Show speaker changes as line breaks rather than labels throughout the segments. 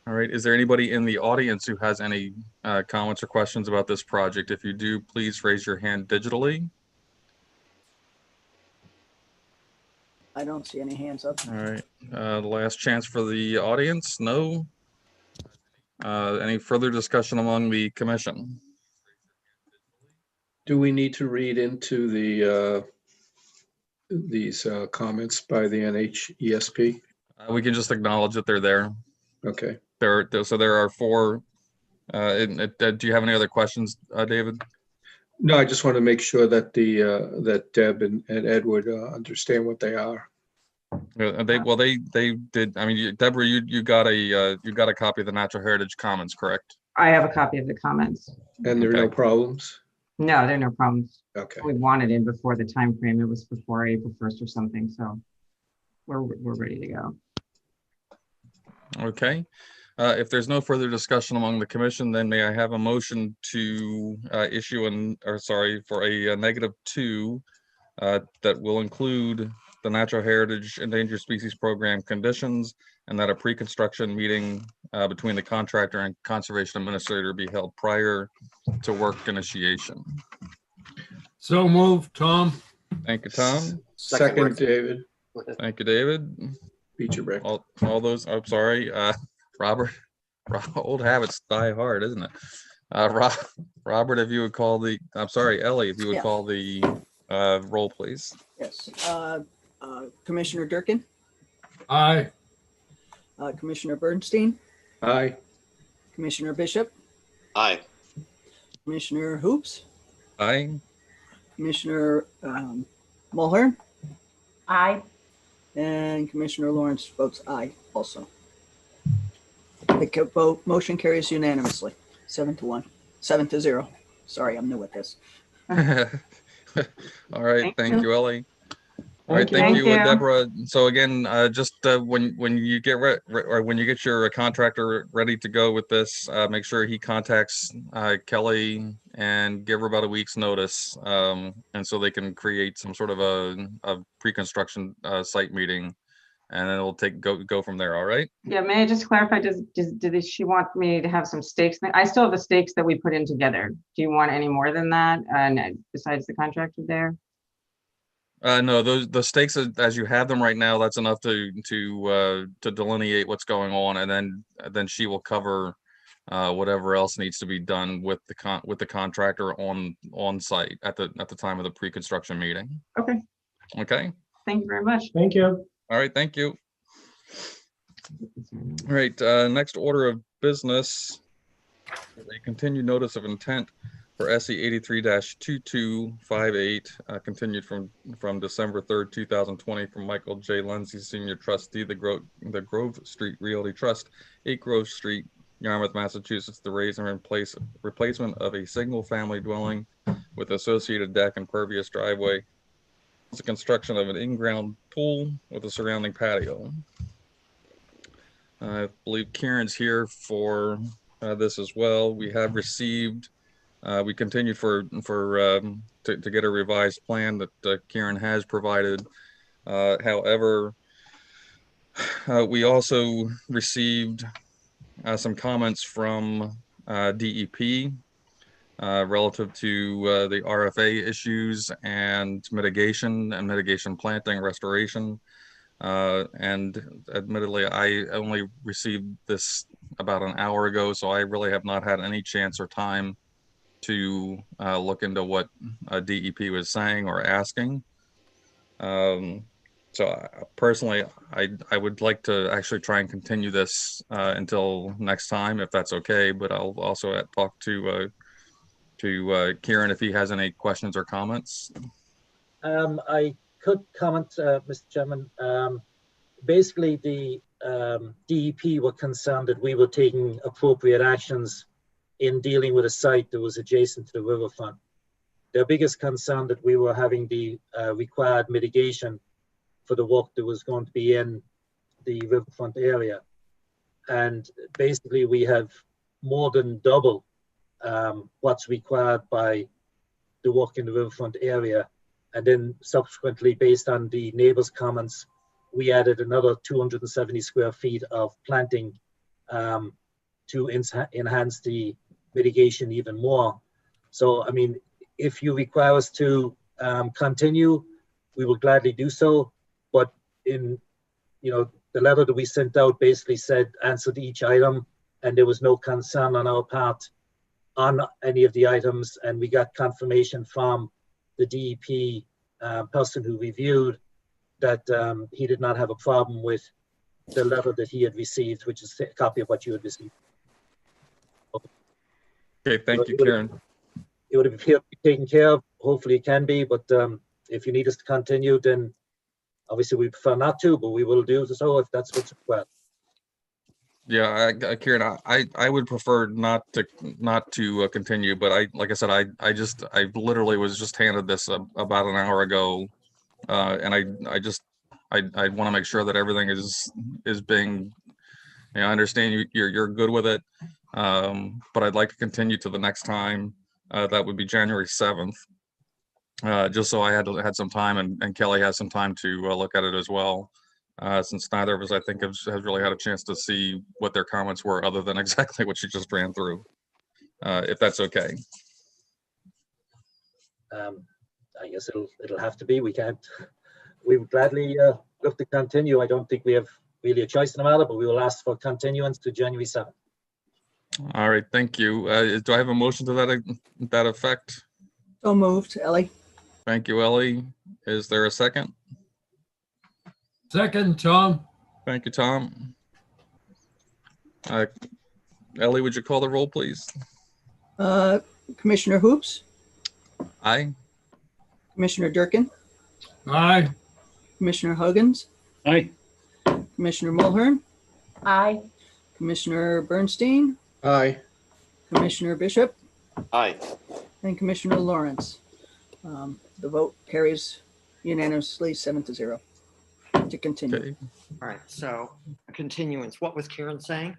All right. Is there anybody in the audience who has any comments or questions about this project? If you do, please raise your hand digitally.
I don't see any hands up.
All right. The last chance for the audience. No. Any further discussion among the commission?
Do we need to read into these comments by the NHESP?
We can just acknowledge that they're there.
Okay.
So there are four. Do you have any other questions, David?
No, I just want to make sure that that Deb and Edward understand what they are.
They did. I mean, Deborah, you got a copy of the Natural Heritage Commons, correct?
I have a copy of the comments.
And there are no problems?
No, there are no problems.
Okay.
We wanted it before the time frame. It was before April 1st or something, so we're ready to go.
Okay. If there's no further discussion among the commission, then may I have a motion to issue for a -2 that will include the Natural Heritage Endangered Species Program conditions, and that a pre-construction meeting between the contractor and conservation administrator be held prior to work initiation.
So moved, Tom.
Thank you, Tom.
Second, David.
Thank you, David.
Beat you, Rick.
All those, I'm sorry, Robert, old habits die hard, isn't it? Robert, if you would call the, I'm sorry, Ellie, if you would call the roll, please.
Yes. Commissioner Durkin,
Aye.
Commissioner Bernstein,
Aye.
Commissioner Bishop,
Aye.
Commissioner Hoops,
Aye.
Commissioner Mulhern,
Aye.
and Commissioner Lawrence votes aye also. The motion carries unanimously, 7-1, 7-0. Sorry, I'm new at this.
All right, thank you, Ellie. All right,
Thank
thank
you.
you, Deborah. So again, just when you get when you get your contractor ready to go with this, make sure he contacts Kelly and give her about a week's notice, and so they can create some sort of a pre-construction site meeting, and then it'll go from there. All right.
Yeah, may I just clarify, did she want me to have some stakes? I still have the stakes that we put in together. Do you want any more than that? And besides the contractor there?
No, the stakes as you have them right now, that's enough to delineate what's going on, and then she will cover whatever else needs to be done with the contractor on site at the time of the pre-construction meeting.
Okay.
Okay.
Thank you very much.
Thank you.
All right. Thank you. All right. Next order of business, a continued notice of intent for SE 83-2258, continued from December 3rd, 2020, from Michael J. Lindsay, Senior Trustee, the Grove Street Realty Trust, 8 Grove Street, Yarmouth, Massachusetts, the raise and replacement of a single-family dwelling with associated deck and pervious driveway. It's the construction of an in-ground pool with a surrounding patio. I believe Kieran's here for this as well. We have received. We continued to get a revised plan that Kieran has provided. However, we also received some comments from DEP relative to the RFA issues and mitigation planting restoration. And admittedly, I only received this about an hour ago, so I really have not had any chance or time to look into what DEP was saying or asking. So personally, I would like to actually try and continue this until next time, if that's okay. But I'll also talk to Kieran if he has any questions or comments.
I could comment, Mr. Chairman. Basically, the DEP were concerned that we were taking appropriate actions in dealing with a site that was adjacent to the riverfront. Their biggest concern that we were having the required mitigation for the work that was going to be in the riverfront area. And basically we have more than double what's required by the work in the riverfront area. And then subsequently, based on the neighbors' comments, we added another 270 square feet of planting to enhance the mitigation even more. So, I mean, if you require us to continue, we will gladly do so. But in, the letter that we sent out basically said answered each item, and there was no concern on our part on any of the items. And we got confirmation from the DEP person who reviewed that he did not have a problem with the letter that he had received, which is a copy of what you had received.
Okay, thank you, Kieran.
It would appear to be taken care of. Hopefully it can be, but if you need us to continue, then obviously we prefer not to, but we will do so if that's what's required.
Yeah, Kieran, I would prefer not to continue, but like I said, I literally was just handed this about an hour ago, and I want to make sure that everything is being. I understand you're good with it, but I'd like to continue to the next time. That would be January 7th, just so I had some time, and Kelly has some time to look at it as well. Since neither of us, I think, has really had a chance to see what their comments were, other than exactly what you just ran through, if that's okay.
I guess it'll have to be. We would gladly look to continue. I don't think we have really a choice in the matter, but we will ask for continuance to January 7th.
All right, thank you. Do I have a motion to that effect?
So moved, Ellie.
Thank you, Ellie. Is there a second?
Second, Tom.
Thank you, Tom. Ellie, would you call the roll, please?
Commissioner Hoops,
Aye.
Commissioner Durkin,
Aye.
Commissioner Huggins,
Aye.
Commissioner Mulhern,
Aye.
Commissioner Bernstein,
Aye.
Commissioner Bishop,
Aye.
and Commissioner Lawrence. The vote carries unanimously 7-0 to continue.
Okay.
All right, so a continuance. What was Kieran saying?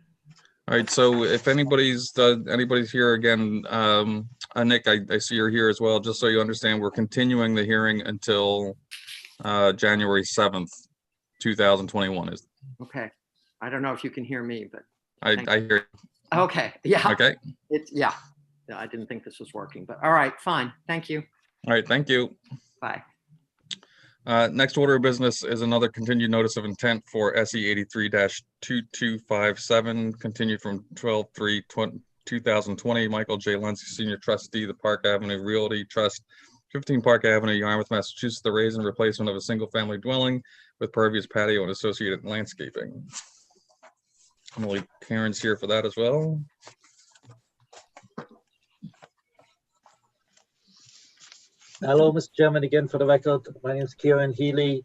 All right, so if anybody's here again, Nick, I see you're here as well. Just so you understand, we're continuing the hearing until January 7th, 2021.
Okay, I don't know if you can hear me, but
I hear you.
okay, yeah.
Okay.
Yeah, I didn't think this was working, but all right, fine. Thank you.
All right, thank you.
Bye.
Next order of business is another continued notice of intent for SE 83-2257, continued from 12/3/2020. Michael J. Lindsay, Senior Trustee, the Park Avenue Realty Trust, 15 Park Avenue, Yarmouth, Massachusetts, the raise and replacement of a single-family dwelling with pervious patio and associated landscaping. I believe Karen's here for that as well.
Hello, Mr. Chairman, again for the record. My name is Kieran Healy,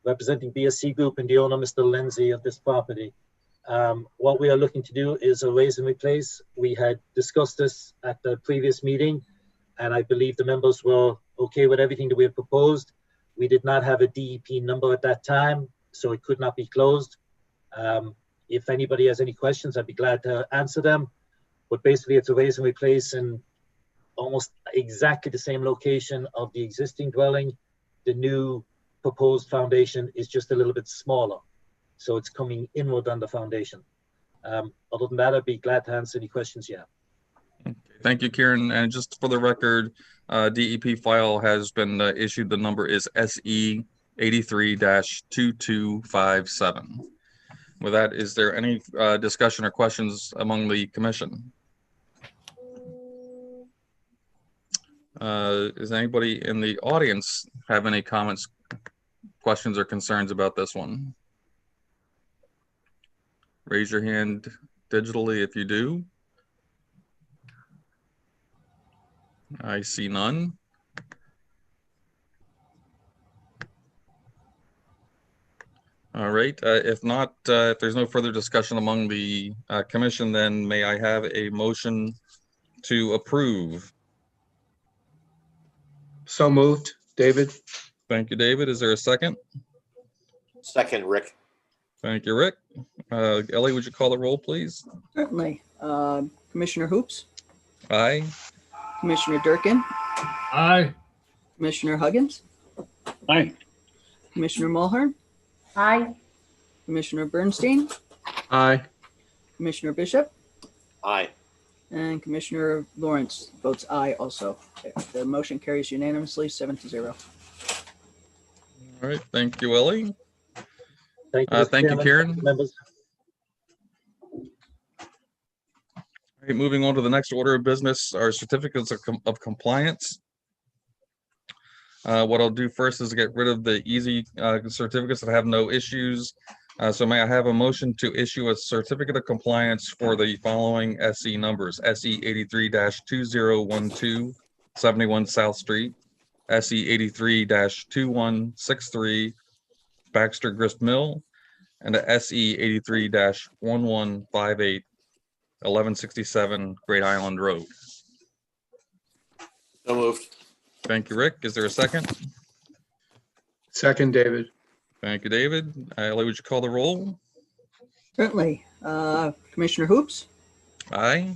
representing BSC Group and the owner, Mr. Lindsay, of this property. What we are looking to do is a raise and replace. We had discussed this at the previous meeting, and I believe the members were okay with everything that we had proposed. We did not have a DEP number at that time, so it could not be closed. If anybody has any questions, I'd be glad to answer them. But basically, it's a raise and replace in almost exactly the same location of the existing dwelling. The new proposed foundation is just a little bit smaller, so it's coming inward on the foundation. Other than that, I'd be glad to answer any questions you have.
Okay, thank you, Kieran. And just for the record, DEP file has been issued. The number is SE 83-2257. With that, is there any discussion or questions among the commission? Does anybody in the audience have any comments, questions, or concerns about this one? Raise your hand digitally if you do. I see none. All right, if not, if there's no further discussion among the commission, then may I have a motion to approve?
So moved, David.
Thank you, David. Is there a second?
Second, Rick.
Thank you, Rick. Ellie, would you call the roll, please?
Certainly. Commissioner Hoops,
Aye.
Commissioner Durkin,
Aye.
Commissioner Huggins,
Aye.
Commissioner Mulhern,
Aye.
Commissioner Bernstein,
Aye.
Commissioner Bishop,
Aye.
And Commissioner Lawrence votes aye also. The motion carries unanimously, 7-0.
All right, thank you, Ellie.
Thank you, Mr.
Thank you,
Chairman.
Karen.
Members.
All right, moving on to the next order of business, our certificates of compliance. What I'll do first is get rid of the easy certificates that have no issues. So may I have a motion to issue a certificate of compliance for the following SE numbers: SE 83-2012, 71 South Street, SE 83-2163, Baxter Grist Mill, and the SE 83-1158, 1167 Great Island Road.
So moved.
Thank you, Rick. Is there a second?
Second, David.
Thank you, David. Ellie, would you call the roll?
Certainly. Commissioner Hoops,
Aye.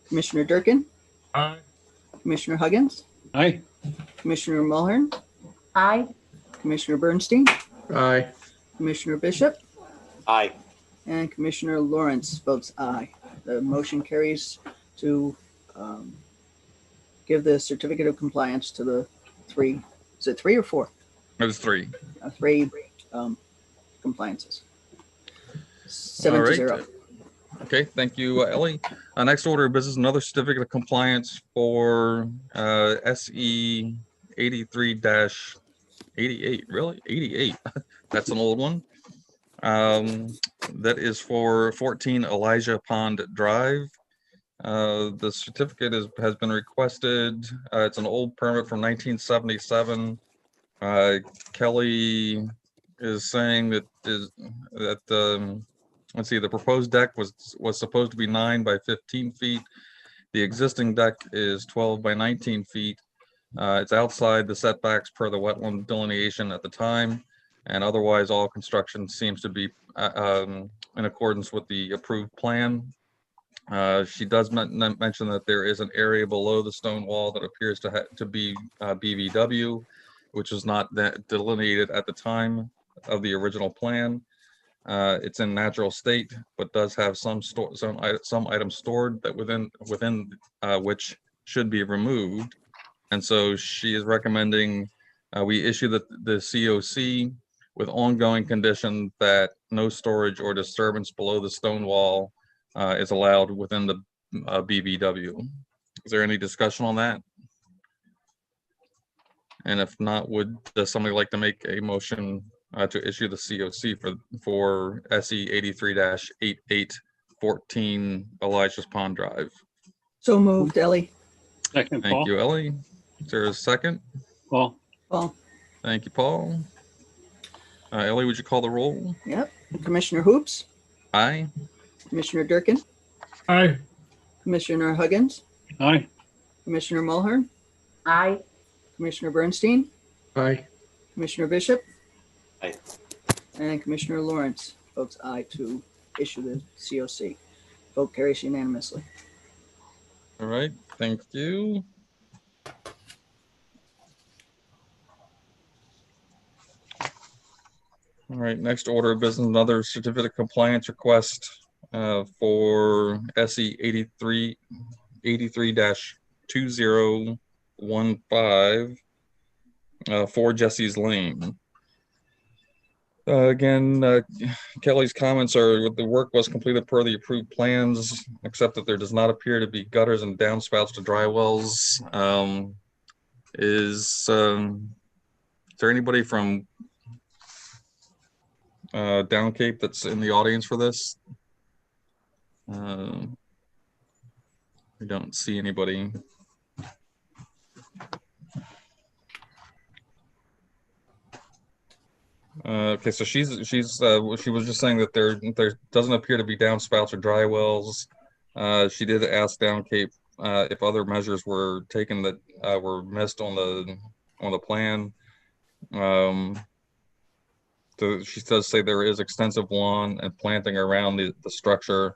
Commissioner Durkin,
Aye.
Commissioner Huggins,
Aye.
Commissioner Mulhern,
Aye.
Commissioner Bernstein,
Aye.
Commissioner Bishop,
Aye.
and Commissioner Lawrence votes aye. The motion carries to give the certificate of compliance to the three, is it 3 or 4?
It was 3.
3 compliances. 7-0.
Okay, thank you, Ellie. Next order of business, another certificate of compliance for SE 83-88. Really? 88. That's an old one. That is for 14 Elijah Pond Drive. The certificate has been requested. It's an old permit from 1977. Kelly is saying that let's see, the proposed deck was supposed to be 9 by 15 feet. The existing deck is 12 by 19 feet. It's outside the setbacks per the wetland delineation at the time, and otherwise all construction seems to be in accordance with the approved plan. She does mention that there is an area below the stone wall that appears to be BVW, which was not delineated at the time of the original plan. It's in natural state, but does have some items stored that within which should be removed. And so she is recommending we issue the COC with ongoing condition that no storage or disturbance below the stone wall is allowed within the BVW. Is there any discussion on that? And if not, does somebody like to make a motion to issue the COC for SE 83-8814 Elijah's Pond Drive?
So moved, Ellie.
Second,
Thank
Paul.
you, Ellie. Is there a second?
Paul.
Paul.
Thank you, Paul. Ellie, would you call the roll?
Yep. Commissioner Hoops,
Aye.
Commissioner Durkin,
Aye.
Commissioner Huggins,
Aye.
Commissioner Mulhern,
Aye.
Commissioner Bernstein,
Aye.
Commissioner Bishop,
Aye.
and Commissioner Lawrence votes aye to issue the COC. Vote carries unanimously.
All right, thank you. All right, next order of business, another certificate of compliance request for SE 83-2015 for Jesse's Lane. Again, Kelly's comments are the work was completed per the approved plans, except that there does not appear to be gutters and downspouts to dry wells. Is there anybody from Down Cape that's in the audience for this? I don't see anybody. Okay, so she was just saying that there doesn't appear to be downspouts or dry wells. She did ask Down Cape if other measures were taken that were missed on the plan. So she does say there is extensive lawn and planting around the structure.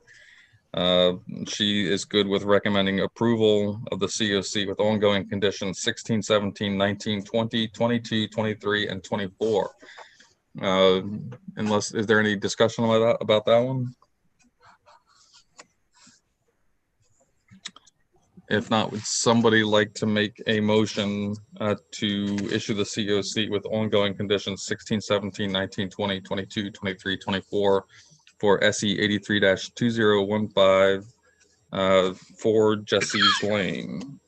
She is good with recommending approval of the COC with ongoing conditions 16, 17, 19, 20, 22, 23, and 24. Is there any discussion about that one? If not, would somebody like to make a motion to issue the COC with ongoing conditions 16, 17, 19, 20, 22, 23, 24 for SE 83-2015 for Jesse's Lane?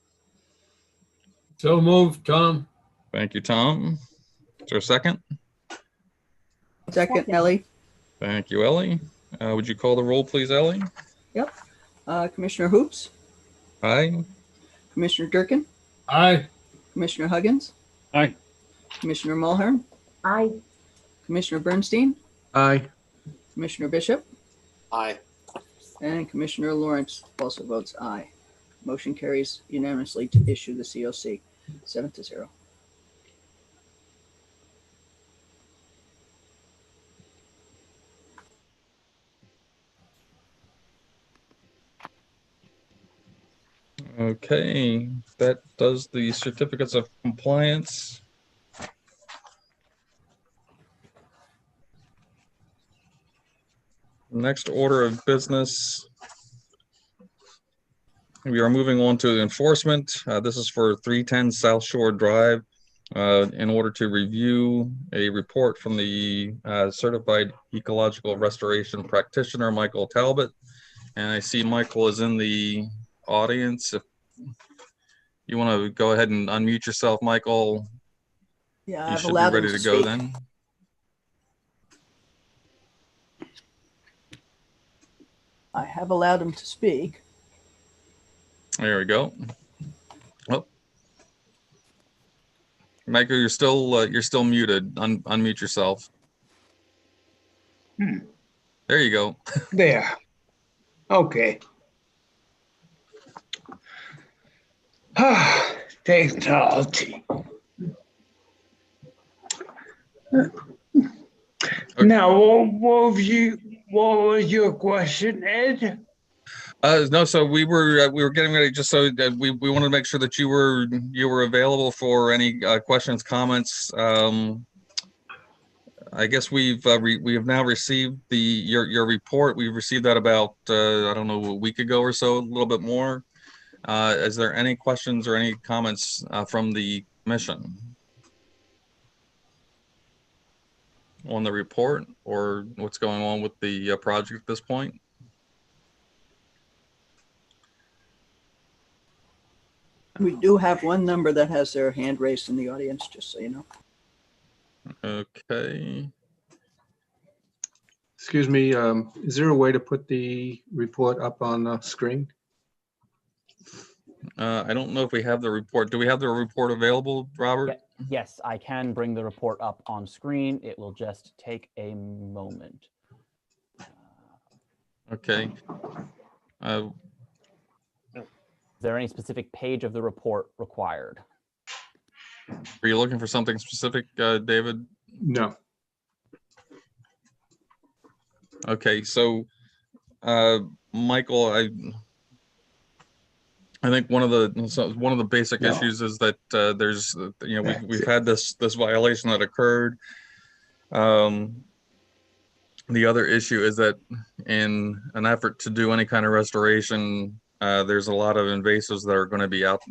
So moved, Tom.
Thank you, Tom. Is there a second?
Second, Ellie.
Thank you, Ellie. Would you call the roll, please, Ellie?
Yep. Commissioner Hoops,
Aye.
Commissioner Durkin,
Aye.
Commissioner Huggins,
Aye.
Commissioner Mulhern,
Aye.
Commissioner Bernstein,
Aye.
Commissioner Bishop,
Aye.
and Commissioner Lawrence also votes aye. Motion carries unanimously to issue the COC, 7-0.
Okay, that does the certificates of compliance. Next order of business, we are moving on to enforcement. This is for 310 South Shore Drive. In order to review a report from the certified ecological restoration practitioner, Michael Talbot. And I see Michael is in the audience. If you want to go ahead and unmute yourself, Michael,
Yeah,
you
I've
should be
allowed him
ready
to
to go
speak.
then.
I have allowed him to speak.
There we go. Oh, Michael, you're still muted. Unmute yourself. There you go.
There. Okay. Technology. Now, what was your question, Ed?
No, so we were getting ready just so that we wanted to make sure that you were available for any questions, comments. I guess we have now received your report. We received that about I don't know, a week ago or so, a little bit more. Is there any questions or any comments from the commission on the report or what's going on with the project at this point?
We do have one number that has their hand raised in the audience, just so you know.
Okay.
Excuse me, is there a way to put the report up on the screen?
I don't know if we have the report. Do we have the report available, Robert?
Yes, I can bring the report up on screen. It will just take a moment.
Okay.
Is there any specific page of the report required?
Are you looking for something specific, David?
No.
Okay, so Michael, I think one of the basic issues is that there's we've had this violation that occurred. The other issue is that in an effort to do any kind of restoration, there's a lot of invasives that are going to be out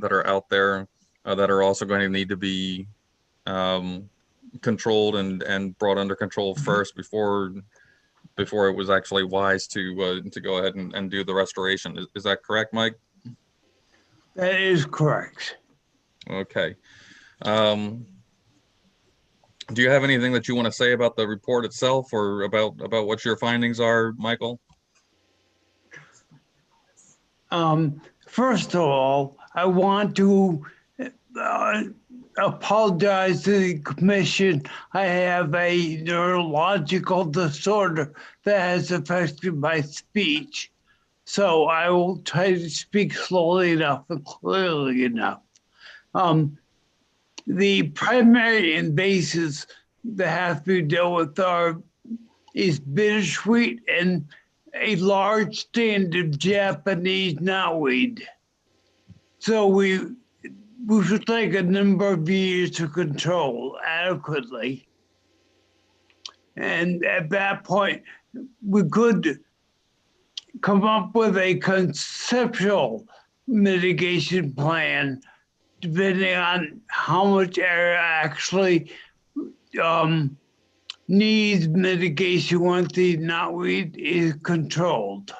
there that are also going to need to be controlled and brought under control first before it was actually wise to go ahead and do the restoration. Is that correct, Mike?
That is correct.
Okay. Do you have anything that you want to say about the report itself or about what your findings are, Michael?
First of all, I want to apologize to the commission. I have a neurological disorder that has affected my speech. So I will try to speak slowly enough and clearly enough. The primary invasives that have to be dealt with is bittersweet and a large stand of Japanese knotweed. So we should take a number of years to control adequately. And at that point, we could come up with a conceptual mitigation plan, depending on how much area actually needs mitigation once the knotweed is controlled.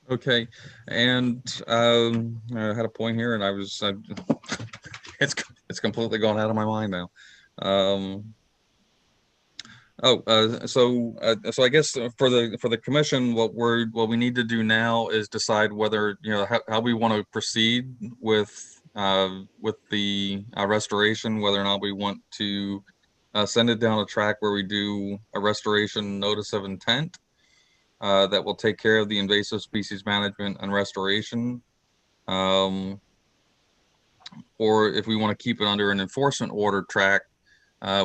Okay, and I had a point here, and it's completely gone out of my mind now. So I guess for the commission, what we need to do now is decide whether, how we want to proceed with the restoration, whether or not we want to send it down a track where we do a restoration notice of intent that will take care of the invasive species management and restoration, or if we want to keep it under an enforcement order track,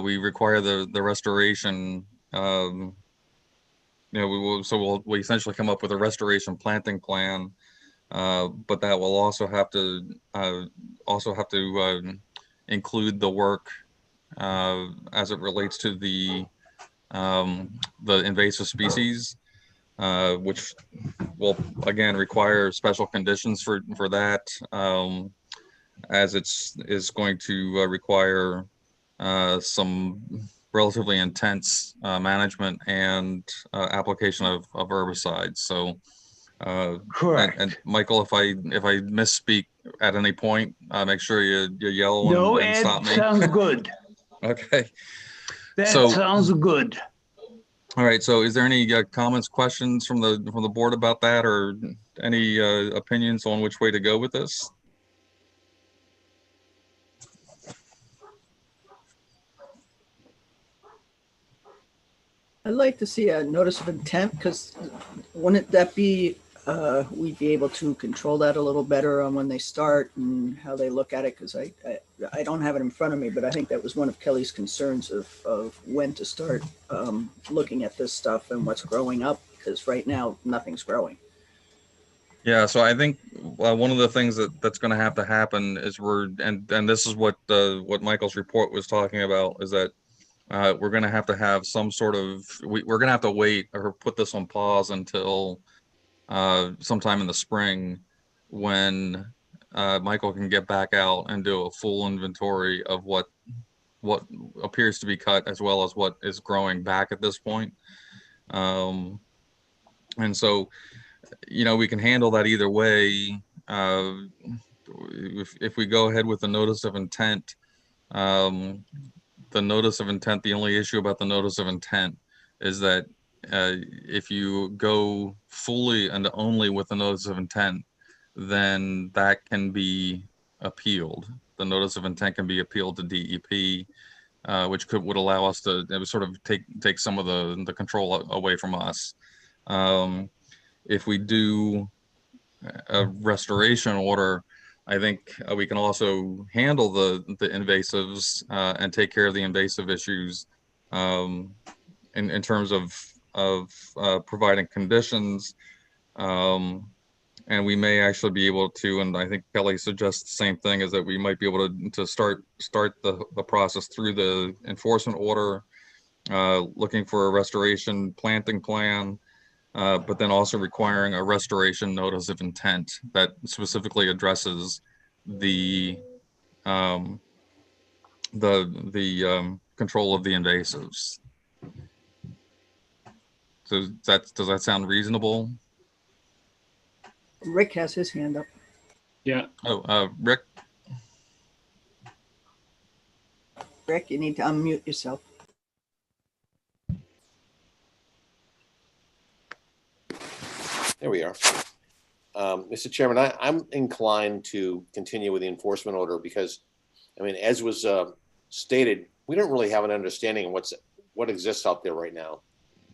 we require the restoration. We'll essentially come up with a restoration planting plan, but that will also have to include the work as it relates to the invasive species, which will again require special conditions for that, as is going to require some relatively intense management and application of herbicides. So,
Correct.
and Michael, if I misspeak at any point, make sure you yell
No,
and
Ed,
stop me.
sounds good.
Okay.
That
So-
sounds good.
All right. So, is there any comments, questions from the board about that, or any opinions on which way to go with this?
I'd like to see a notice of intent, because wouldn't that be, we'd be able to control that a little better on when they start and how they look at it, because I don't have it in front of me, but I think that was one of Kelly's concerns of when to start looking at this stuff and what's growing up, because right now nothing's growing.
Yeah, so I think one of the things that's going to have to happen is and this is what Michael's report was talking about, is that we're going to have some sort of, we're going to have to wait or put this on pause until sometime in the spring, when Michael can get back out and do a full inventory of what appears to be cut, as well as what is growing back at this point. And so, we can handle that either way. If we go ahead with the notice of intent, the only issue about the notice of intent is that if you go fully and only with the notice of intent, then that can be appealed. The notice of intent can be appealed to DEP, which would allow us to sort of take some of the control away from us. If we do a restoration order, I think we can also handle the invasives and take care of the invasive issues in terms of providing conditions. And we may actually be able to, and I think Kelly suggests the same thing, is that we might be able to start the process through the enforcement order, looking for a restoration planting plan, but then also requiring a restoration notice of intent that specifically addresses the control of the invasives. So does that sound reasonable?
Rick has his hand up.
Yeah.
Oh, Rick.
Rick, you need to unmute yourself.
There we are. Mr. Chairman, I'm inclined to continue with the enforcement order because, as was stated, we don't really have an understanding of what exists out there right now.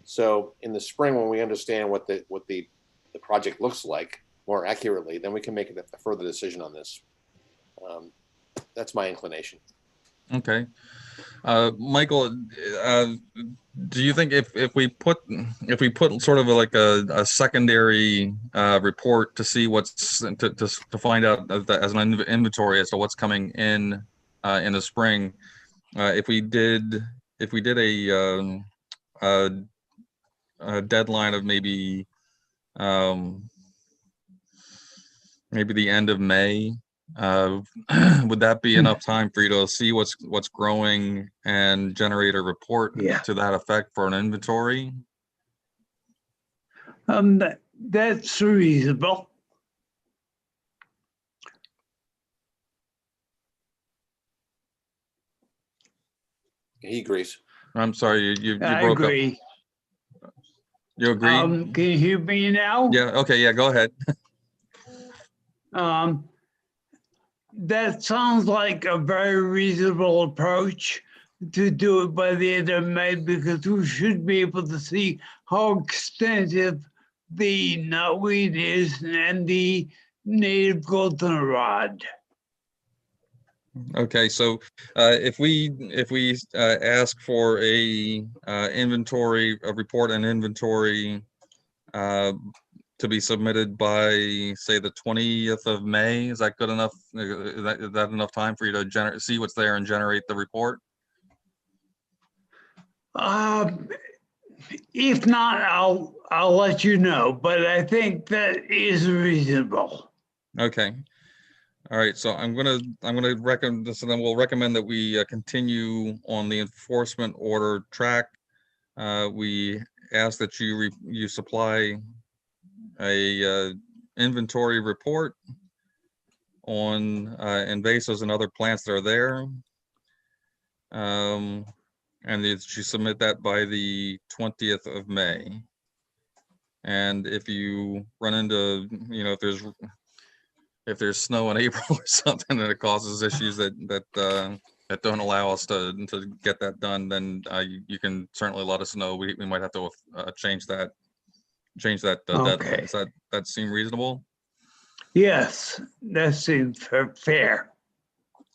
So in the spring, when we understand what the project looks like more accurately, then we can make a further decision on this. That's my inclination.
Okay. Michael, do you think if we put sort of like a secondary report to see what's to find out as an inventory as to what's coming in the spring, if we did a deadline of maybe maybe the end of May. Would that be enough time for you to see what's growing and generate a report
Yeah.
to that effect for an inventory?
That's reasonable.
He agrees.
I'm sorry, you
I
broke up.
agree.
You agree?
Can you hear me now?
Yeah, okay, yeah, go ahead.
That sounds like a very reasonable approach to do it by the end of May, because we should be able to see how extensive the knotweed is and the native goldenrod.
Okay, so if we ask for a inventory, a report and inventory to be submitted by, say, the 20th of May, is that good enough? Is that enough time for you to see what's there and generate the report?
If not, I'll let you know, but I think that is reasonable.
Okay. All right, so I'm gonna recommend this, and then we'll recommend that we continue on the enforcement order track. We ask that you supply a inventory report on invasives and other plants that are there, and that you submit that by the 20th of May. And if you run into, if there's snow in April or something that it causes issues that don't allow us to get that done, then you can certainly let us know. We might have to change that deadline.
Okay.
Does that seem reasonable?
Yes, that seems fair.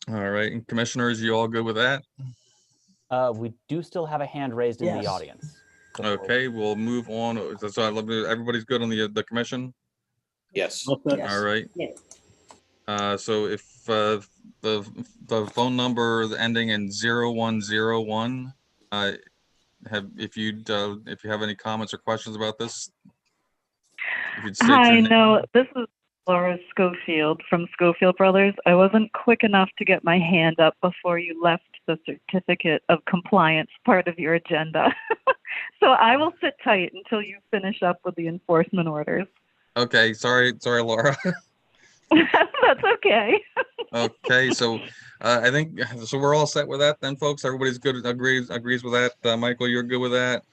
All right, and commissioners, you all good with that?
We do still have a hand raised in
Yes.
the audience.
Okay, we'll move on. So everybody's good on the commission?
Yes.
Yes.
All right. So if the phone number ending in 0101, if you have any comments or questions about this, if you'd state your
Hi,
name.
no, this is Laura Schofield from Schofield Brothers. I wasn't quick enough to get my hand up before you left the certificate of compliance part of your agenda. So I will sit tight until you finish up with the enforcement orders.
Okay, sorry, Laura.
That's okay.
Okay, so I think so. We're all set with that, then, folks. Everybody's good. Agrees with that. Michael, you're good with that.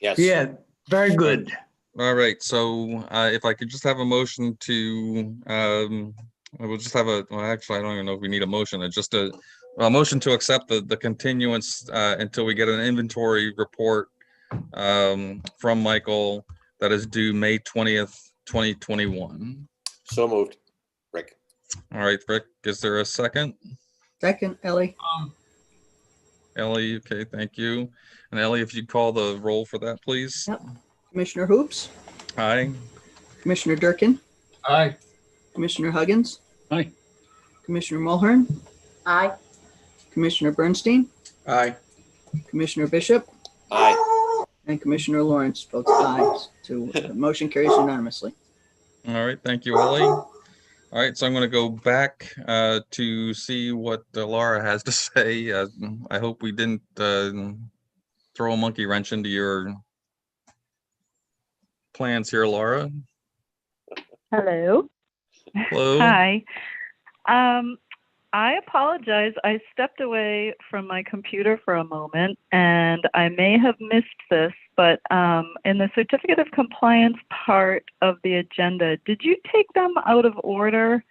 Yes.
Yeah, very good.
All right. So if I could just have a motion to, we'll just have well, actually, I don't even know if we need a motion. It's just a motion to accept the continuance until we get an inventory report from Michael that is due May 20th, 2021.
So moved. Rick.
All right, Rick, is there a second?
Second, Ellie.
Ellie, okay, thank you. And Ellie, if you'd call the roll for that, please.
Yep. Commissioner Hoops,
Aye.
Commissioner Durkin,
Aye.
Commissioner Huggins,
Aye.
Commissioner Mulhern,
Aye.
Commissioner Bernstein,
Aye.
Commissioner Bishop,
Aye.
and Commissioner Lawrence votes aye. The motion carries unanimously.
All right, thank you, Ellie. All right, so I'm going to go back to see what Laura has to say. I hope we didn't throw a monkey wrench into your plans here, Laura.
Hello.
Hello.
Hi. I apologize. I stepped away from my computer for a moment, and I may have missed this, but in the certificate of compliance part of the agenda, did you take them out of order?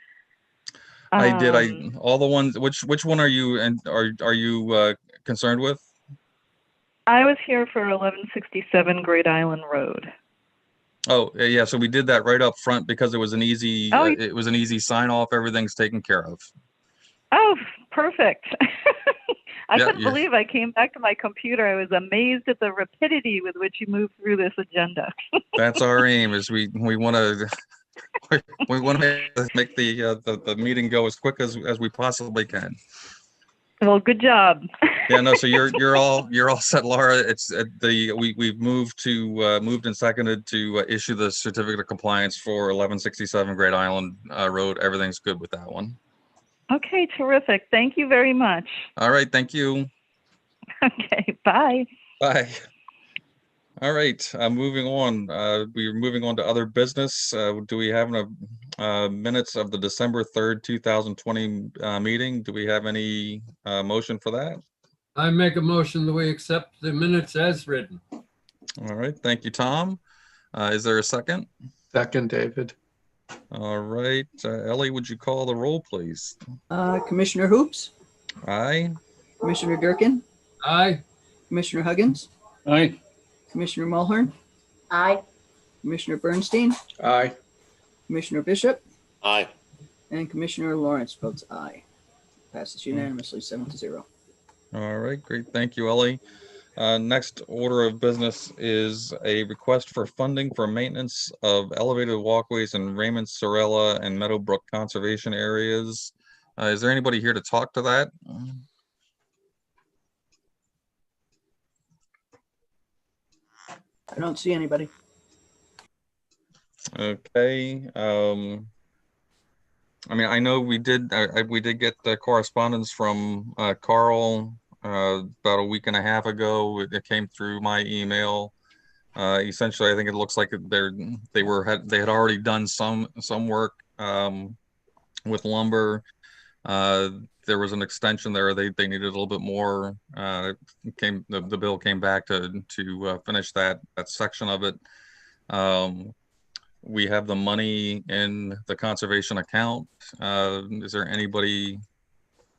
I did. All the ones. Which one are you are you concerned with?
I was here for 1167 Great Island Road.
Oh, yeah. So we did that right up front because it was an easy. It was an easy sign off. Everything's taken care of.
Oh, perfect. I
Yeah,
couldn't believe I came back to my computer. I was amazed at the rapidity with which you moved through this agenda.
That's our aim. Is we want to we want to make the meeting go as quick as we possibly can.
Well, good job.
Yeah, no, so you're all set, Laura. It's we've moved and seconded to issue the certificate of compliance for 1167 Great Island Road. Everything's good with that one.
Okay, terrific. Thank you very much.
All right, thank you.
Okay, bye.
Bye. All right, moving on. We're moving on to other business. Do we have minutes of the December 3rd, 2020 meeting? Do we have any motion for that?
I make a motion that we accept the minutes as written.
All right, thank you, Tom. Is there a second?
Second, David.
All right, Ellie, would you call the roll, please?
Commissioner Hoops,
Aye.
Commissioner Durkin,
Aye.
Commissioner Huggins,
Aye.
Commissioner Mulhern,
Aye.
Commissioner Bernstein,
Aye.
Commissioner Bishop,
Aye.
and Commissioner Lawrence votes aye. Passes unanimously 7-0.
All right, great. Thank you, Ellie. Next order of business is a request for funding for maintenance of elevated walkways in Raymond, Sorella, and Meadowbrook conservation areas. Is there anybody here to talk to that?
I don't see anybody.
Okay. I mean, I know we did get the correspondence from Carl about a week and a half ago. It came through my email. Essentially, I think it looks like they had already done some work with lumber. There was an extension there. They needed a little bit more. The bill came back to finish that section of it. We have the money in the conservation account. Is there anybody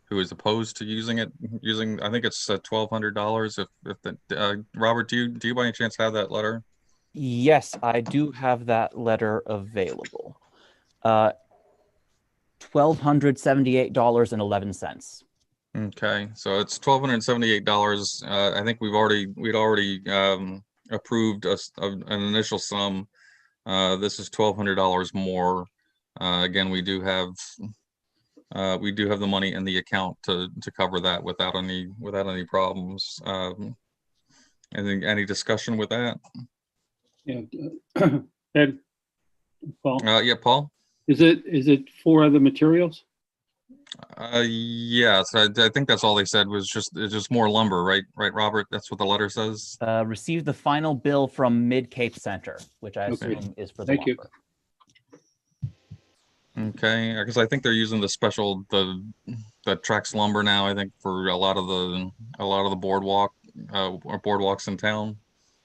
who is opposed to using it? I think it's $1,200. Robert, do you by any chance have that letter?
Yes, I do have that letter available. $1,278.11.
Okay, so it's $1,278. I think we'd already approved an initial sum. This is $1,200 more. Again, we do have the money in the account to cover that without any problems. Any discussion with that?
Yeah, Ed, Paul.
Yeah, Paul.
Is it for other materials?
Yes, I think that's all they said was it's just more lumber, right, Robert? That's what the letter says.
Received the final bill from Mid Cape Center, which I assume is for the
Thank
lumber.
Okay, because I think they're using the special the Trex lumber now. I think for a lot of the boardwalks in town.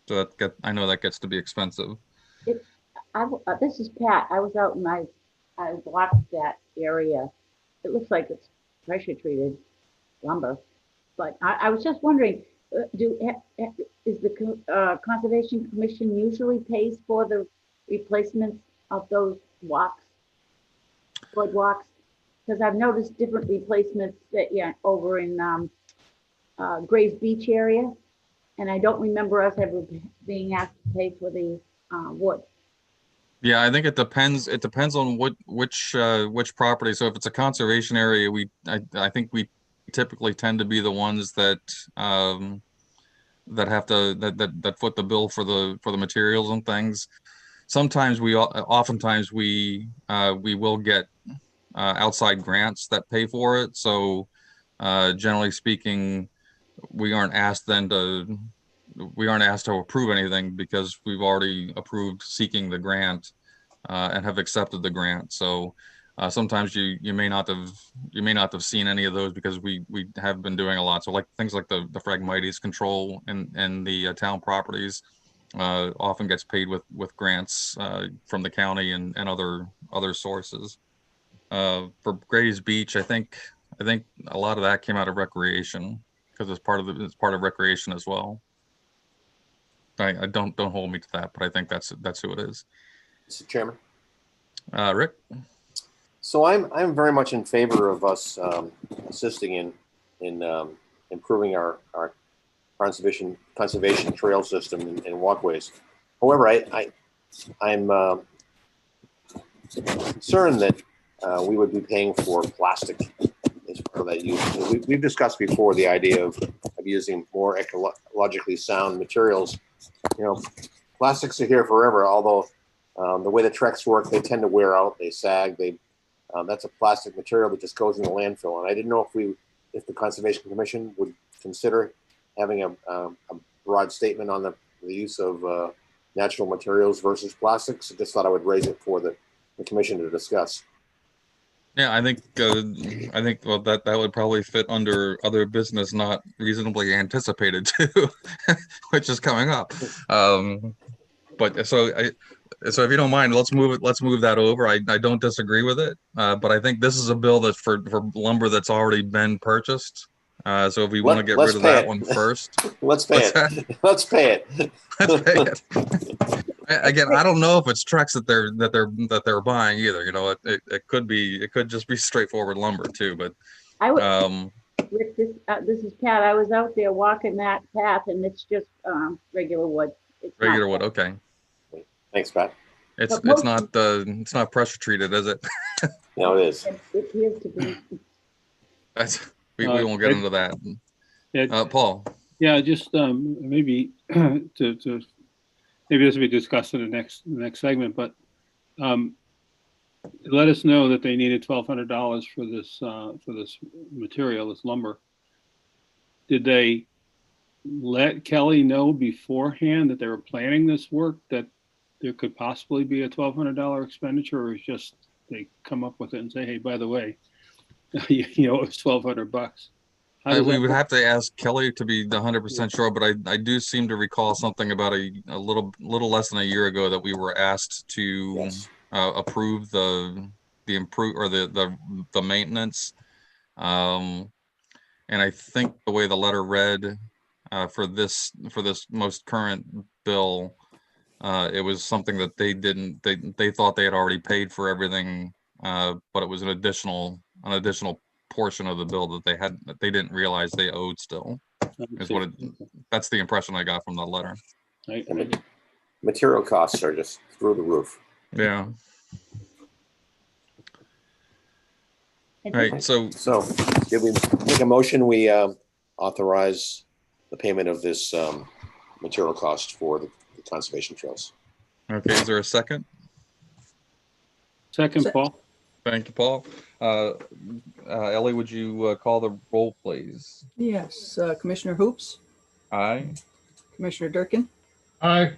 So I know that gets to be expensive.
This is Pat. I was out and I walked that area. It looks like it's pressure treated lumber, but I was just wondering, is the Conservation Commission usually pays for the replacements of those boardwalks? Because I've noticed different replacements over in Grays Beach area, and I don't remember us ever being asked to pay for the wood.
Yeah, I think it depends. It depends on which property. So if it's a conservation area, I think we typically tend to be the ones that have to that foot the bill for the materials and things. Oftentimes we will get outside grants that pay for it. So generally speaking, we aren't asked to approve anything because we've already approved seeking the grant and have accepted the grant. So sometimes you may not have seen any of those because we have been doing a lot. So like things like the Phragmites control and the town properties often gets paid with grants from the county and other sources. For Grays Beach, I think a lot of that came out of recreation because it's part of recreation as well. I don't hold me to that, but I think that's who it is.
Mr. Chairman.
Rick.
So I'm very much in favor of us assisting in improving our conservation trail system and walkways. However, I'm concerned that we would be paying for plastic as part of that use. We've discussed before the idea of using more ecologically sound materials. You know, plastics are here forever, although the way the Trex work, they tend to wear out, they sag, that's a plastic material that just goes in the landfill. And I didn't know if the Conservation Commission would consider having a broad statement on the use of natural materials versus plastics. I just thought I would raise it for the commission to discuss.
Yeah, I think well that would probably fit under other business not reasonably anticipated too, which is coming up. But so if you don't mind, let's move that over. I don't disagree with it, but I think this is a bill that's for lumber that's already been purchased. So if we want to get rid of that one first,
let's pay it. Let's pay it.
Let's pay it. Again, I don't know if it's Trex that they're buying either. You know, it could just be straightforward lumber too. But
I would, Rick, this is Pat. I was out there walking that path, and it's just regular wood. It's
regular wood. Okay.
Thanks, Pat.
It's not pressure treated, is it?
No, it is.
It appears to be.
We won't get into that.
Yeah,
Paul.
Yeah, just maybe to maybe this will be discussed in the next segment, but let us know that they needed $1,200 for this material, this lumber. Did they let Kelly know beforehand that they were planning this work, that there could possibly be a $1,200 expenditure, or is just they come up with it and say, hey, by the way, you know, it's $1,200?
We would have to ask Kelly to be 100% sure, but I do seem to recall something about a little less than a year ago that we were asked to approve the maintenance, and I think the way the letter read for this most current bill, it was something that they thought they had already paid for everything, but it was an additional portion of the bill that they didn't realize they owed still. That's the impression I got from the letter.
Material costs are just through the roof.
Yeah. All right. So
did we make a motion? We authorize the payment of this material cost for the conservation trails.
Okay. Is there a second?
Second, Paul.
Thank you, Paul. Ellie, would you call the roll, please?
Yes. Commissioner Hoops?
Aye.
Commissioner Durkin?
Aye.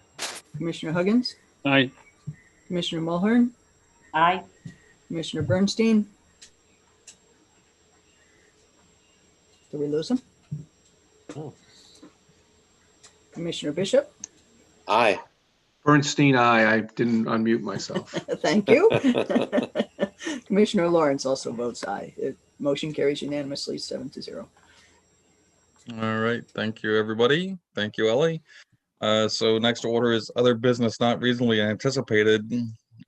Commissioner Huggins?
Aye.
Commissioner Mulhern?
Aye.
Commissioner Bernstein? Did we lose him?
Oh.
Commissioner Bishop?
Aye.
Bernstein, aye. I didn't unmute myself.
Thank you. Commissioner Lawrence also votes aye. Motion carries unanimously 7-0.
All right. Thank you, everybody. Thank you, Ellie. So next order is other business not reasonably anticipated.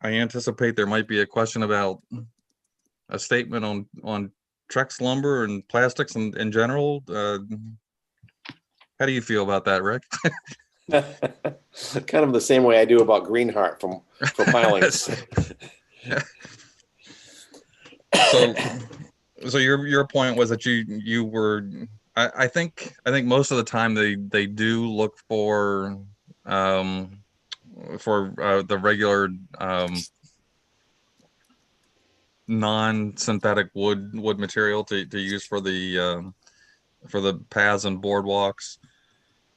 I anticipate there might be a question about a statement on Trex lumber and plastics in general. How do you feel about that, Rick?
Kind of the same way I do about Greenheart for pilings.
So your point was that you were. I think most of the time they do look for the regular non-synthetic wood material to use for the paths and boardwalks.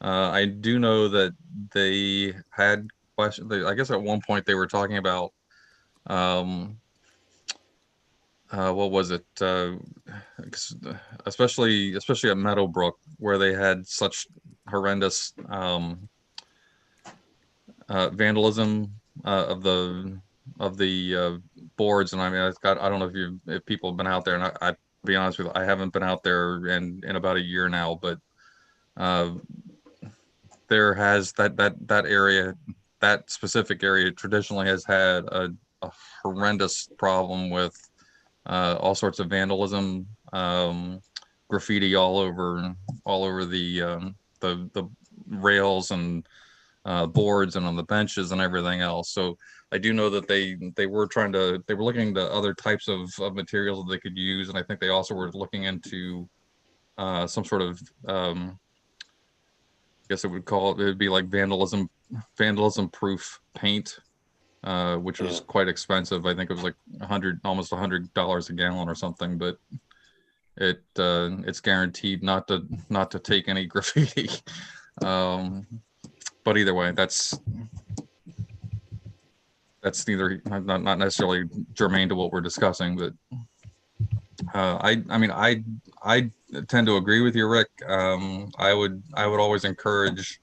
I do know that they had questions. I guess at one point they were talking about what was it? Especially at Meadowbrook, where they had such horrendous vandalism of the boards. And I mean, I don't know if people have been out there, and I to be honest with you, I haven't been out there in about a year now, but there has that area, that specific area traditionally has had a horrendous problem with all sorts of vandalism, graffiti all over the rails and boards and on the benches and everything else. So I do know that they were looking into other types of materials that they could use, and I think they also were looking into some sort of I guess it would be like vandalism proof paint, which was quite expensive. I think it was like almost $100 a gallon or something, but it's guaranteed not to take any graffiti. But either way, that's neither not necessarily germane to what we're discussing, but I mean I tend to agree with you, Rick. I would always encourage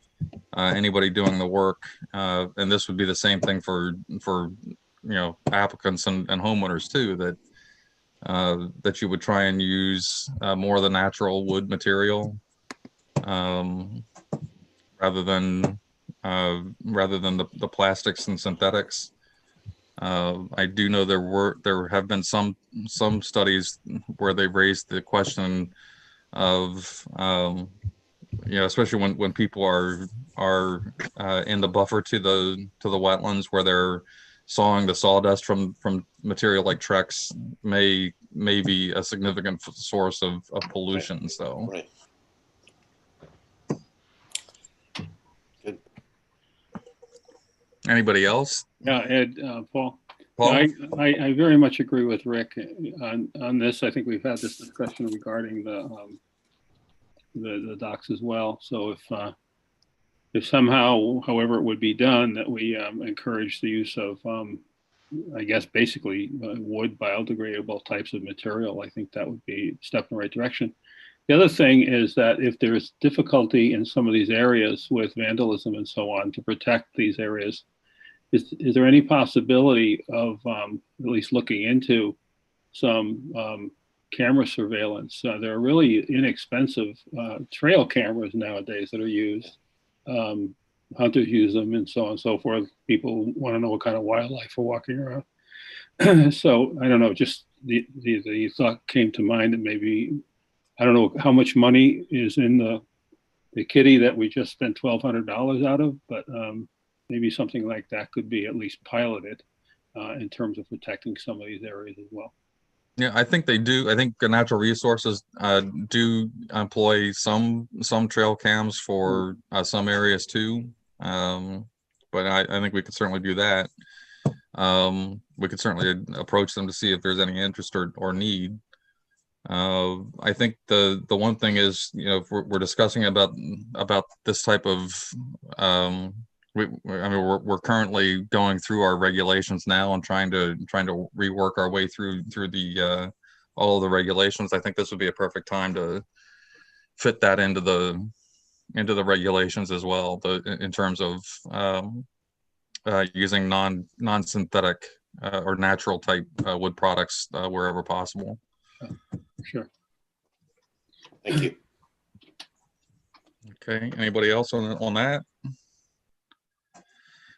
anybody doing the work, and this would be the same thing for applicants and homeowners too, that you would try and use more of the natural wood material rather than the plastics and synthetics. I do know there have been some studies where they raised the question of especially when people are in the buffer to the wetlands where they're sawing the sawdust from material like Trex may be a significant source of pollution. Right. So
right. Good.
Anybody else?
Yeah, Ed, Paul. I very much agree with Rick on this. I think we've had this discussion regarding the docks as well. So if somehow, however it would be done, that we encourage the use of, I guess, basically wood, biodegradable types of material, I think that would be a step in the right direction. The other thing is that if there's difficulty in some of these areas with vandalism and so on, to protect these areas, is there any possibility of at least looking into some camera surveillance? There are really inexpensive trail cameras nowadays that are used. Hunters use them and so on and so forth. People want to know what kind of wildlife are walking around. So I don't know, just the thought came to mind that maybe, I don't know how much money is in the kitty that we just spent $1,200 out of, but maybe something like that could be at least piloted in terms of protecting some of these areas as well.
Yeah, I think they do. I think Natural Resources do employ some trail cams for some areas too. But I think we could certainly do that. We could certainly approach them to see if there's any interest or need. I think the one thing is, if we're discussing about this type of we're currently going through our regulations now and trying to rework our way through the all of the regulations. I think this would be a perfect time to fit that into the regulations as well, in terms of using non-synthetic or natural type wood products wherever possible.
Sure.
Thank you.
Okay. Anybody else on that?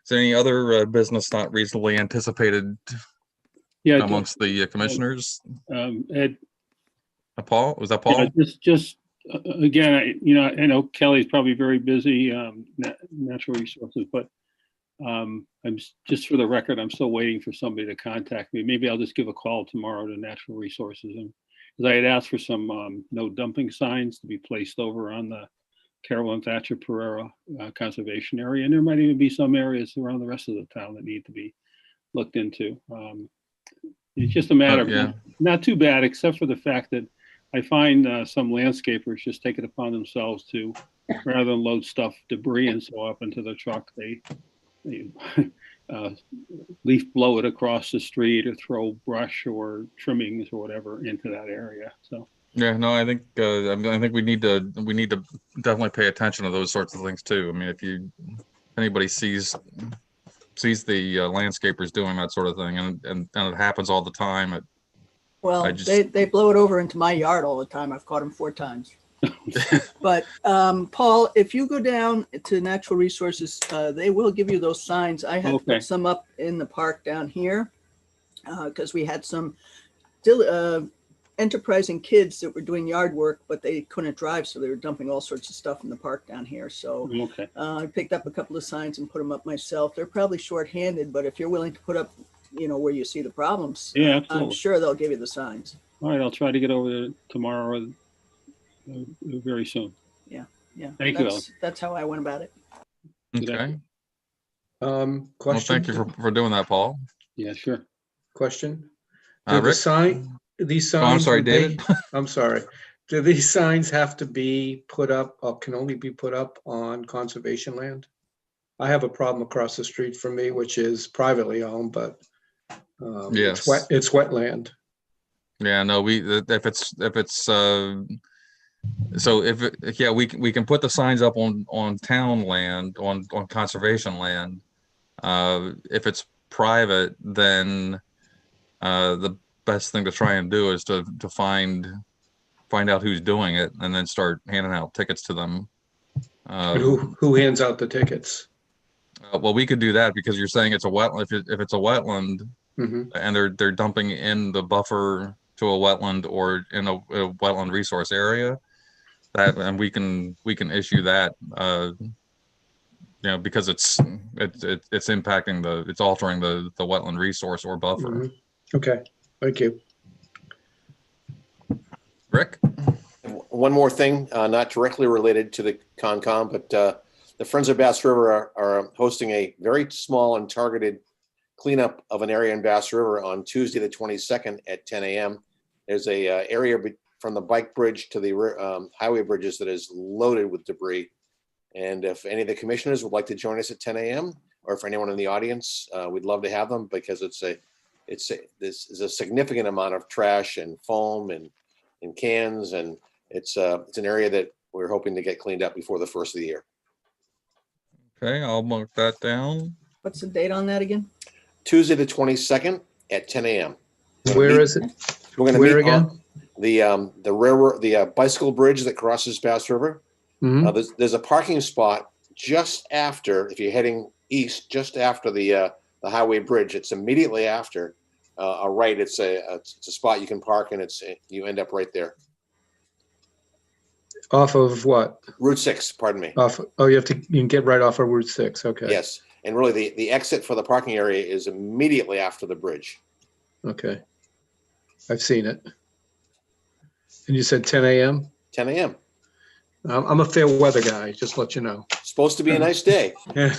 Is there any other business not reasonably anticipated amongst the commissioners?
Ed,
Paul, was that Paul?
Yeah, just again, I know Kelly's probably very busy, natural resources, but I'm just for the record, I'm still waiting for somebody to contact me. Maybe I'll just give a call tomorrow to natural resources, and because I had asked for some no dumping signs to be placed over on the Carolyn Thatcher Pereira conservation area, and there might even be some areas around the rest of the town that need to be looked into. It's just a matter of not too bad, except for the fact that I find some landscapers just take it upon themselves to, rather than load debris and so up into the truck, they leaf blow it across the street or throw brush or trimmings or whatever into that area. So.
Yeah, no, I think we need to definitely pay attention to those sorts of things too. I mean, if anybody sees the landscapers doing that sort of thing, and it happens all the time.
They blow it over into my yard all the time. I've caught them 4 times. But Paul, if you go down to Natural Resources, they will give you those signs. I have put some up in the park down here because we had some enterprising kids that were doing yard work, but they couldn't drive, so they were dumping all sorts of stuff in the park down here. So
Okay.
I picked up a couple of signs and put them up myself. They're probably short-handed, but if you're willing to put up, where you see the problems,
Yeah,
I'm
absolutely.
sure they'll give you the signs.
All right, I'll try to get over there tomorrow or very soon.
Yeah.
Thank you, Ellen.
That's how I went about it.
Okay.
Question?
Well, thank you for doing that, Paul.
Yeah, sure.
Question? Do the
Rick?
these
Oh, I'm
signs,
sorry,
would they-
David.
I'm sorry. Do these signs have to be put up or can only be put up on conservation land? I have a problem across the street from me, which is privately owned, but
Yes.
it's wetland.
Yeah, no, if it's so we can put the signs up on town land, on conservation land. If it's private, then the best thing to try and do is to find out who's doing it and then start handing out tickets to them.
And who hands out the tickets?
Well, we could do that because you're saying it's a wetland. If it's a wetland,
Mhm.
and they're dumping in the buffer to a wetland or in a wetland resource area, and we can issue that, because it's impacting it's altering the wetland resource or buffer.
Mhm. Okay, thank you.
Rick?
One more thing, not directly related to the Concom, but the Friends of Bass River are hosting a very small and targeted cleanup of an area in Bass River on Tuesday, the 22nd at 10 a.m. There's a area from the bike bridge to the highway bridges that is loaded with debris. And if any of the commissioners would like to join us at 10 a.m. or if anyone in the audience, we'd love to have them because this is a significant amount of trash and foam and cans, and it's an area that we're hoping to get cleaned up before the first of the year.
Okay, I'll mark that down.
What's the date on that again?
Tuesday the 22nd at 10 a.m.
Where is it?
We're going to
Where
meet
again?
on the railroad, the bicycle bridge that crosses Bass River.
Mhm.
There's a parking spot just after, if you're heading east, just after the highway bridge. It's immediately after a right. It's a spot you can park, and you end up right there.
Off of what?
Route 6, pardon me.
You can get right off of Route 6, okay.
Yes, and really the exit for the parking area is immediately after the bridge.
Okay. I've seen it. And you said 10 a.m.?
10 a.m.
I'm a fair weather guy, just to let you know.
Supposed to be a nice day.
Yeah.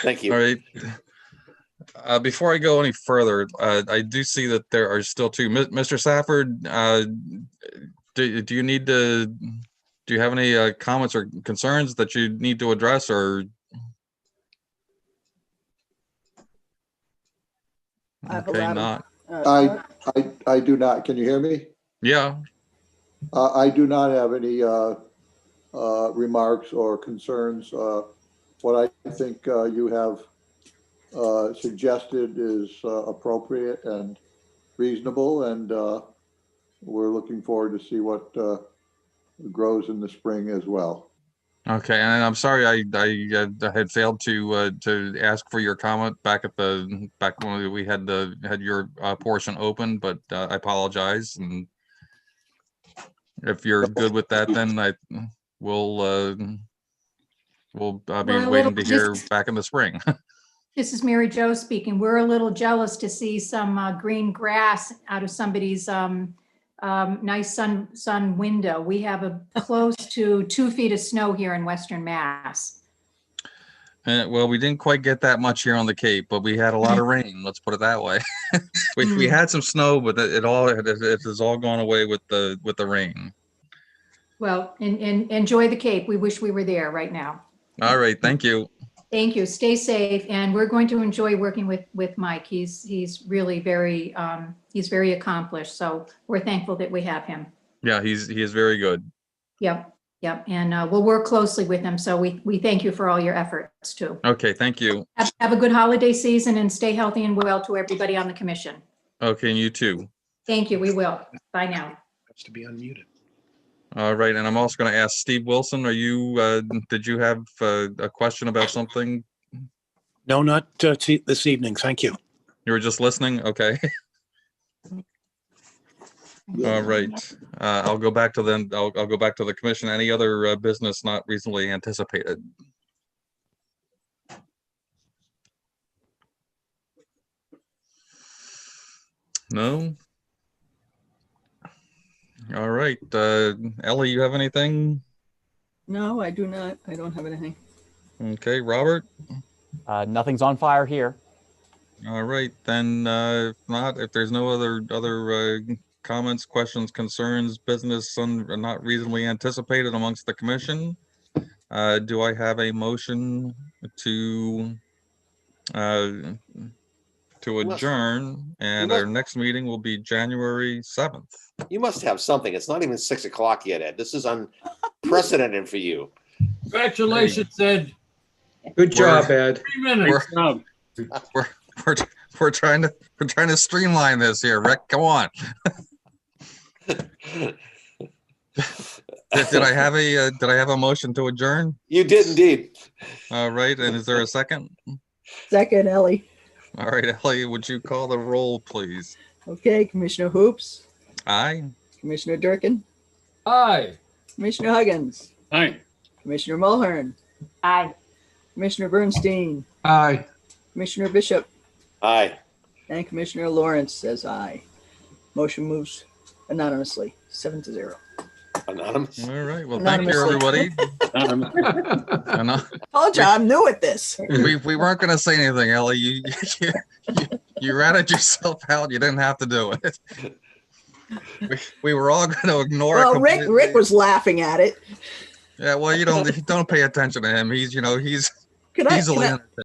Thank you.
All right. Before I go any further, I do see that there are still two. Mr. Safford, do you need to? Do you have any comments or concerns that you need to address, or? Okay, not.
I do not. Can you hear me?
Yeah.
I do not have any remarks or concerns. What I think you have suggested is appropriate and reasonable, and we're looking forward to see what grows in the spring as well.
Okay, and I'm sorry I had failed to ask for your comment back when we had your portion open, but I apologize. And if you're good with that, then we'll be waiting to hear back in the spring.
This is Mary Jo speaking. We're a little jealous to see some green grass out of somebody's nice sun window. We have close to 2 feet of snow here in Western Mass.
Well, we didn't quite get that much here on the Cape, but we had a lot of rain. Let's put it that way. we had some snow, but it has all gone away with the rain.
Well, enjoy the Cape. We wish we were there right now.
All right, thank you.
Thank you. Stay safe, and we're going to enjoy working with Mike. He's really very very accomplished. So we're thankful that we have him.
Yeah, he is very good.
Yep. And we'll work closely with him. So we thank you for all your efforts too.
Okay, thank you.
Have a good holiday season and stay healthy and well to everybody on the commission.
Okay, and you too.
Thank you. We will. Bye now.
Has to be unmuted.
All right, and I'm also going to ask Steve Wilson. Did you have a question about something?
No, not this evening. Thank you.
You were just listening? Okay. All right. I'll go back to them. I'll go back to the commission. Any other business not reasonably anticipated? No? All right. Ellie, you have anything?
No, I do not. I don't have anything.
Okay, Robert?
Nothing's on fire here.
All right, then, if not, if there's no other comments, questions, concerns, business not reasonably anticipated amongst the commission, do I have a motion to adjourn? And our next meeting will be January 7th.
You must have something. It's not even 6 o'clock yet, Ed. This is unprecedented for you.
Congratulations, Ed.
Good job, Ed.
3 minutes.
We're trying to streamline this here, Rick. Come on. Did I have a motion to adjourn?
You did indeed.
All right, and is there a second?
Second, Ellie.
All right, Ellie, would you call the roll, please?
Okay, Commissioner Hoops,
Aye.
Commissioner Durkin,
Aye.
Commissioner Huggins,
Aye.
Commissioner Mulhern,
Aye.
Commissioner Bernstein,
Aye.
Commissioner Bishop,
Aye.
and Commissioner Lawrence says aye. Motion moves anonymously, 7-0.
Anonymous.
All right. Well, thank you, everybody.
Told you, I'm new at this.
We weren't going to say anything, Ellie. You ratted yourself out. You didn't have to do it. We were all going to ignore it.
Well, Rick was laughing at it.
Yeah. Well, you don't pay attention to him. He's easily.